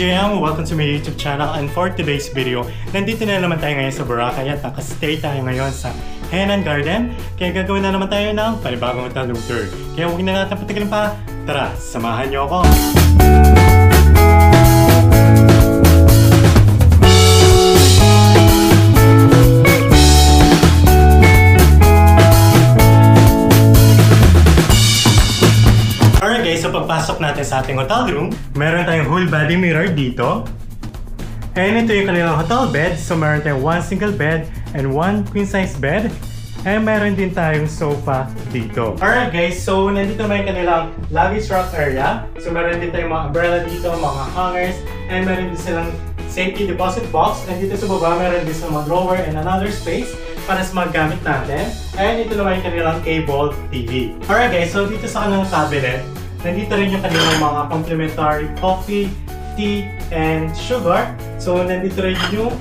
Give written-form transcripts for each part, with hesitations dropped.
JM! Welcome to my YouTube channel, and for today's video, nandito na naman tayo ngayon sa Boracay at nakastay tayo ngayon sa Henan Garden. Kaya gagawin na naman tayo ng panibagong hotel room tour. Kaya huwag na natin patigalin pa. Tara, samahan niyo ako! So pagpasok natin sa ating hotel room, meron tayong whole body mirror dito. And ito yung kanilang hotel bed. So meron tayong one single bed and one queen size bed. And meron din tayong sofa dito. Alright guys, so nandito naman yung kanilang luggage rack area. So meron din tayong mga umbrella dito, mga hangers. And meron din silang safety deposit box. And dito sa baba, meron din silang mga drawer and another space para sa mga gamit natin. And ito naman yung kanilang cable TV. Alright guys, so dito sa kanilang cabinet, nandito rin yung kanilang mga complimentary coffee, tea, and sugar. So, nandito rin yung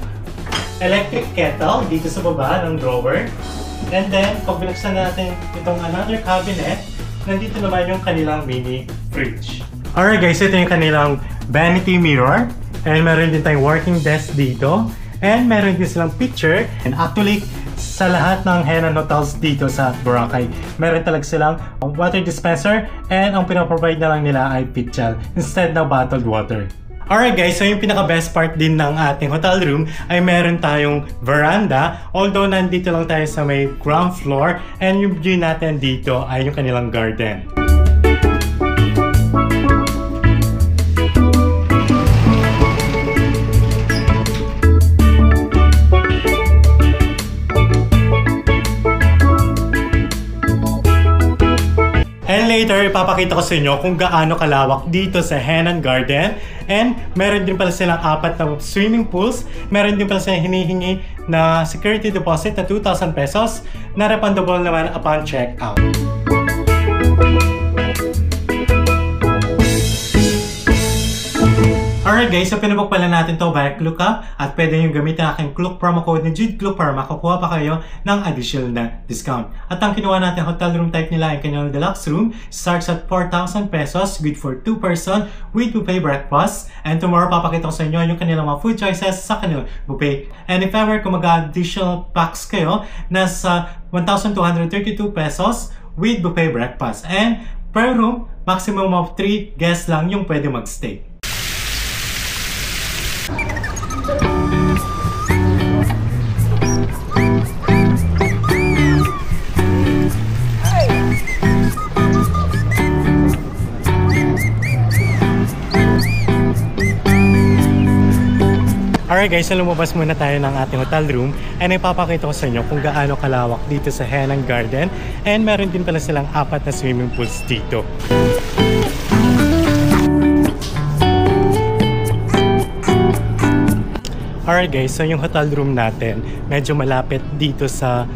electric kettle dito sa baba ng drawer. And then, pag binuksan natin itong another cabinet, nandito naman yung kanilang mini fridge. Alright guys, ito yung kanilang vanity mirror. And meron din tayong working desk dito. And meron din silang picture. And actually, sa lahat ng Henan hotels dito sa Boracay, meron talaga silang water dispenser and ang pinaprovide na lang nila ay pitchal instead ng bottled water. Alright guys, so yung pinaka-best part din ng ating hotel room ay meron tayong veranda, although nandito lang tayo sa may ground floor, and yung view natin dito ay yung kanilang garden. And later, ipapakita ko sa inyo kung gaano kalawak dito sa Henan Garden. And meron din pala silang 4 na swimming pools. Meron din pala silang hinihingi na security deposit na 2,000 pesos na refundable naman upon check-out. Alright guys, so pinabook pala natin to via Klook at pwede nyo gamitin aking Klook promo code ni JudeKlook para makakuha pa kayo ng additional na discount. At ang kinuha natin hotel room type nila ay kanyang deluxe room, starts at 4,000 pesos, good for 2 person with buffet breakfast. And tomorrow papakita ko sa inyo yung kanilang mga food choices sa kanilang buffet. And if ever kung mag-additional packs kayo, nasa 1,232 pesos with buffet breakfast. And per room, maximum of 3 guests lang yung pwede magstay. Alright guys, so lumabas muna tayo ng ating hotel room and ipapakita ko sa inyo kung gaano kalawak dito sa Henan Garden, and meron din pala silang 4 na swimming pools dito. Alright guys, so yung hotel room natin medyo malapit dito sa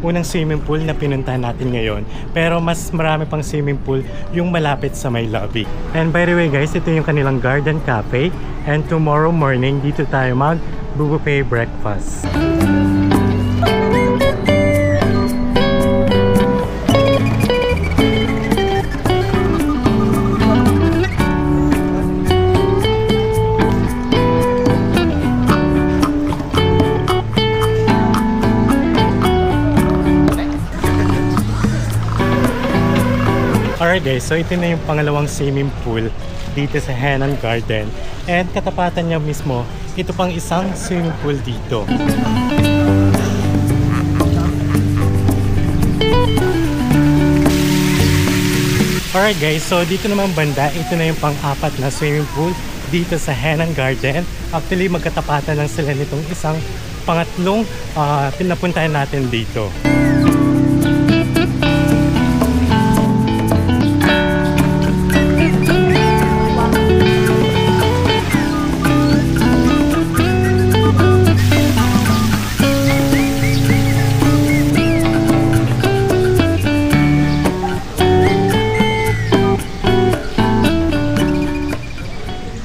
unang swimming pool na pinuntahan natin ngayon, pero mas marami pang swimming pool yung malapit sa may lobby. And by the way guys, ito yung kanilang garden cafe, and tomorrow morning dito tayo mag-buffet breakfast. Alright guys, so ito na yung pangalawang swimming pool dito sa Henan Garden, and katapatan niya mismo, ito pang isang swimming pool dito. Alright guys, so dito naman banda, ito na yung pang-4 na swimming pool dito sa Henan Garden. Actually, magkatapatan lang sila nitong isang pangatlong pinapuntahan natin dito.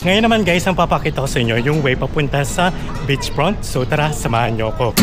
Ngayon naman guys, ang papakita ko sa inyo yung way papunta sa beachfront. So tara, samahan nyo ako.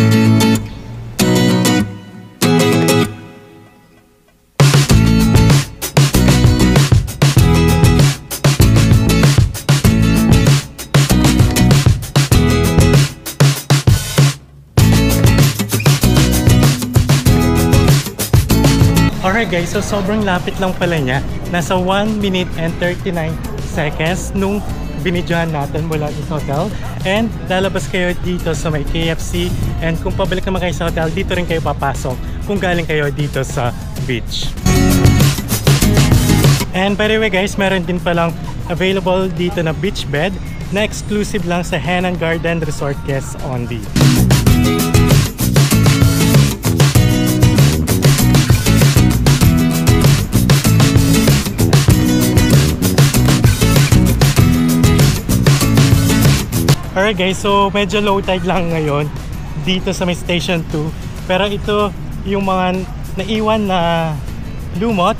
Alright guys, so sobrang lapit lang pala niya. Nasa 1 minute and 39 seconds nung binidyohan natin mula sa hotel. And lalabas kayo dito sa may KFC. And kung pabalik naman kayo sa hotel, dito rin kayo papasok kung galing kayo dito sa beach. And by the way guys, meron din palang available dito na beach bed na exclusive lang sa Henan Garden Resort guests only. Alright guys, so medyo low tide lang ngayon dito sa may Station 2. Pero ito yung mga naiwan na lumot.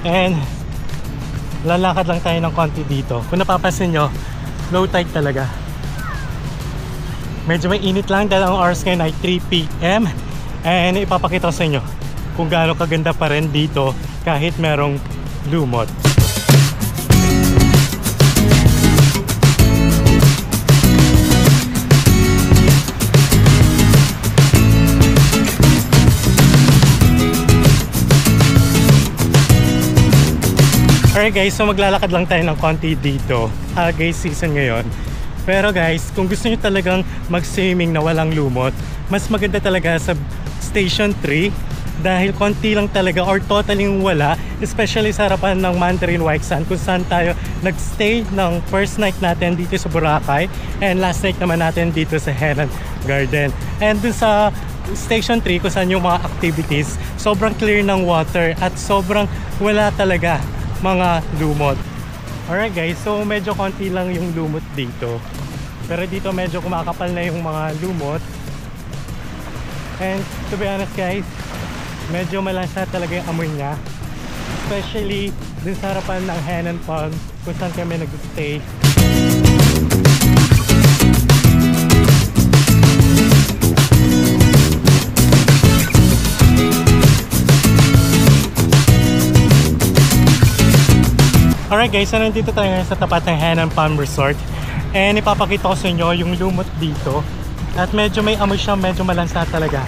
And lalakad lang tayo ng konti dito. Kung napapansin nyo, low tide talaga. Medyo may init lang dahil ang oras ngayon ay 3 PM. And ipapakita ko sa inyo kung gaano kaganda pa rin dito kahit merong lumot. Alright guys, so maglalakad lang tayo ng konti dito. Guys, season ngayon. Pero guys, kung gusto nyo talagang mag-swimming na walang lumot, mas maganda talaga sa Station 3 dahil konti lang talaga or totally wala, especially sa harapan ng Mandarin White Sand kung saan tayo nagstay ng first night natin dito sa Boracay and last night naman natin dito sa Henan Garden. And dun sa Station 3 kung saan yung mga activities, sobrang clear ng water at sobrang wala talaga mga lumot. Alright guys, so medyo konti lang yung lumot dito. Pero dito medyo kumakapal na yung mga lumot. And to be honest guys, medyo malansa talaga yung amoy niya. Especially dun sa harapan ng Henan Pond kung saan kami nag-stay. Alright guys, so nandito tayo ngayon sa tapat ng Henan Palm Resort. And ipapakita ko sa inyo yung lumot dito. At medyo may amoy siya, medyo malansa talaga.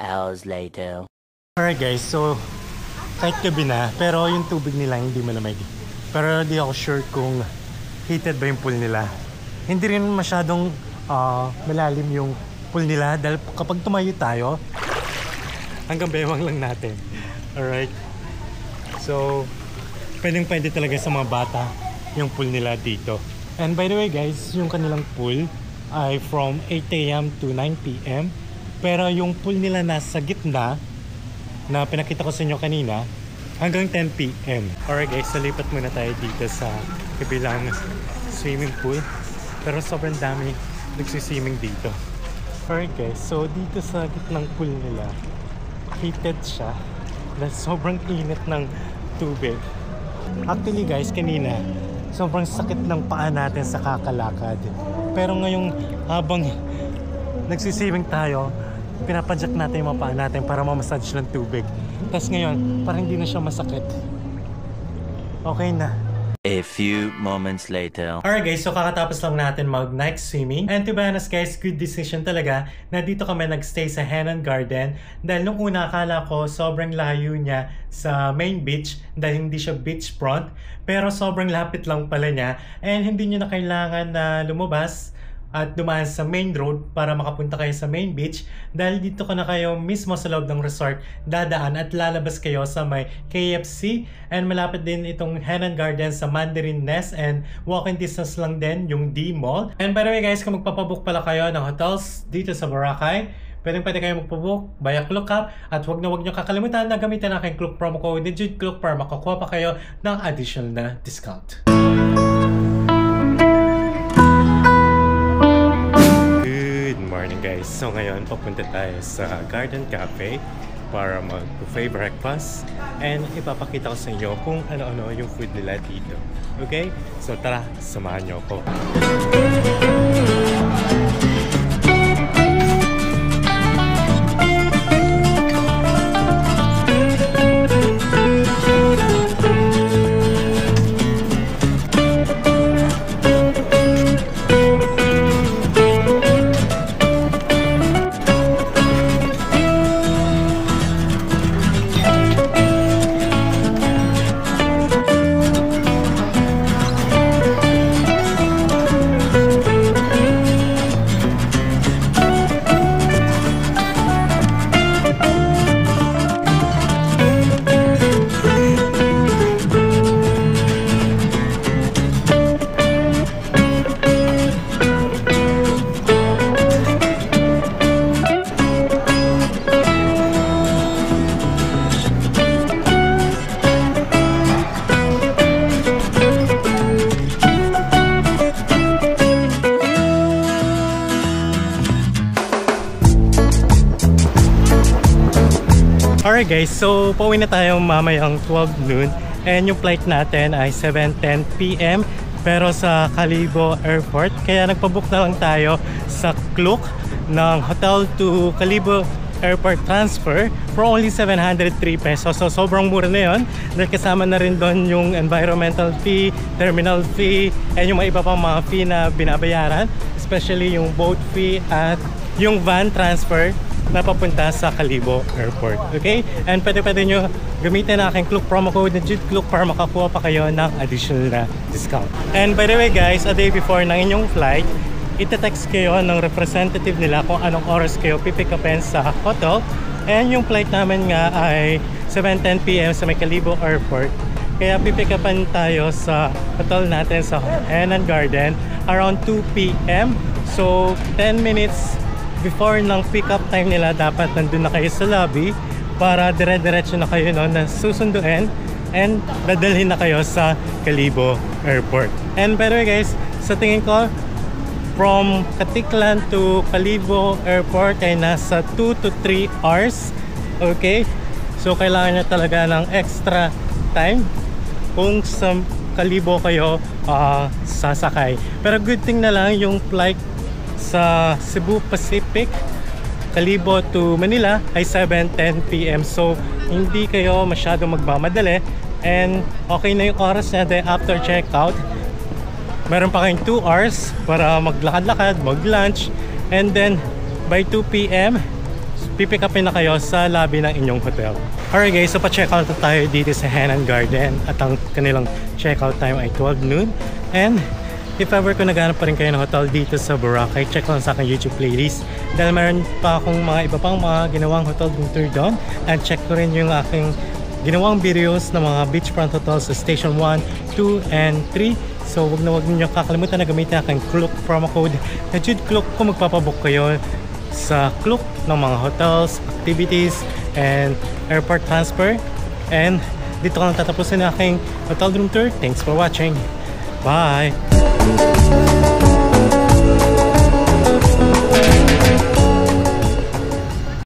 Hours later. Alright guys, so kahit gabi na, pero yung tubig nila hindi malamig. Pero di ako sure kung heated ba yung pool nila. Hindi rin masyadong malalim yung pool nila dahil kapag tumayo tayo, hanggang bewang lang natin. Alright. So, pwede talaga sa mga bata yung pool nila dito. And by the way guys, yung kanilang pool ay from 8 AM to 9 PM. Pero yung pool nila nasa gitna na pinakita ko sa inyo kanina hanggang 10 PM. Alright guys, so lipat muna tayo dito sa kabilang swimming pool. Pero sobrang dami nagsiswimming dito. Alright guys, so dito sa gitnang pool nila, heated siya dahil sobrang init ng tubig. Actually guys, kanina sobrang sakit ng paa natin sa kakalakad. Pero ngayong habang nagsiswimming tayo, pinapadyak natin yung mga paa natin para ma-massage ng tubig. Tapos ngayon, parang hindi na siya masakit. Okay na. A few moments later. Alright guys, so kakatapos lang natin mag-night swimming. And to be honest guys, good decision talaga na dito kami nagstay sa Henan Garden. Dahil nung una akala ko sobrang layo niya sa main beach dahil hindi siya beachfront. Pero sobrang lapit lang pala niya. And hindi nyo na kailangan na lumabas at dumaan sa main road para makapunta kayo sa main beach. Dahil dito ka na kayo mismo sa loob ng resort dadaan at lalabas kayo sa may KFC, and malapit din itong Henan Garden sa Mandarin Nest, and walking distance lang din yung D Mall. And by the way guys, kung magpapabook pala kayo ng hotels dito sa Boracay, pwede kayo magpabook via ClookUp, at huwag nyo kakalimutan na gamitin ang aking Klook promo code ni Jude Klook para makakuha pa kayo ng additional na discount. Good morning guys! So ngayon papunta tayo sa Garden Cafe para mag-buffet breakfast, and ipapakita ko sa inyo kung ano-ano yung food nila dito. Okay? So tara, samahan nyo ako. Alright guys, so pauwi na tayo mamayang 12 noon, and yung flight natin ay 7:10 PM pero sa Kalibo Airport, kaya nagpabook na lang tayo sa Klook ng hotel to Kalibo Airport transfer for only 703 pesos. So sobrang mura na yun, dahil kasama na rin doon yung environmental fee, terminal fee, and yung mga iba pang mga fee na binabayaran, especially yung boat fee at yung van transfer na papunta sa Kalibo Airport. Okay? And pwede nyo gamitin ang aking Klook promo code na Jude Klook para makakuha pa kayo ng additional na discount. And by the way guys, a day before ng inyong flight, itetext kayo ng representative nila kung anong oras kayo pipick upin sa hotel. And yung flight namin nga ay 7:10 PM sa may Kalibo Airport. Kaya pipick upin tayo sa hotel natin sa Henan Garden around 2 PM. So 10 minutes before ng pick-up time nila, dapat nandun na kayo sa lobby para dire-diretso na kayo na susunduin and dadalhin na kayo sa Kalibo Airport. And by the way guys, sa tingin ko, from Katiklan to Kalibo Airport ay nasa 2 to 3 hours. Okay? So kailangan nyo talaga ng extra time kung sa Kalibo kayo sasakay. Pero good thing na lang yung flight sa Cebu Pacific Kalibo to Manila ay 7:10 PM. So hindi kayo masyadong magmamadali, and okay na yung oras natin after checkout. Meron pa kayong 2 hours para maglakad-lakad, mag-lunch, and then by 2 PM pipick upin na kayo sa lobby ng inyong hotel. Alright guys, so pa-checkout na tayo dito sa Henan Garden, at ang kanilang checkout time ay 12 noon. And if ever kung naghanap pa rin kayo ng hotel dito sa Boracay, check lang sa aking YouTube playlist, dahil meron pa akong mga iba pang mga ginawang hotel room tour doon, and check ko rin yung aking ginawang videos ng mga beachfront hotels sa Station 1, 2, and 3. So wag niyo kakalimutan na gamitin aking Klook promo code na Jude Klook kung magpapabook kayo sa Klook ng mga hotels, activities, and airport transfer. And dito ko lang tatapusin ang aking hotel room tour. Thanks for watching. Bye!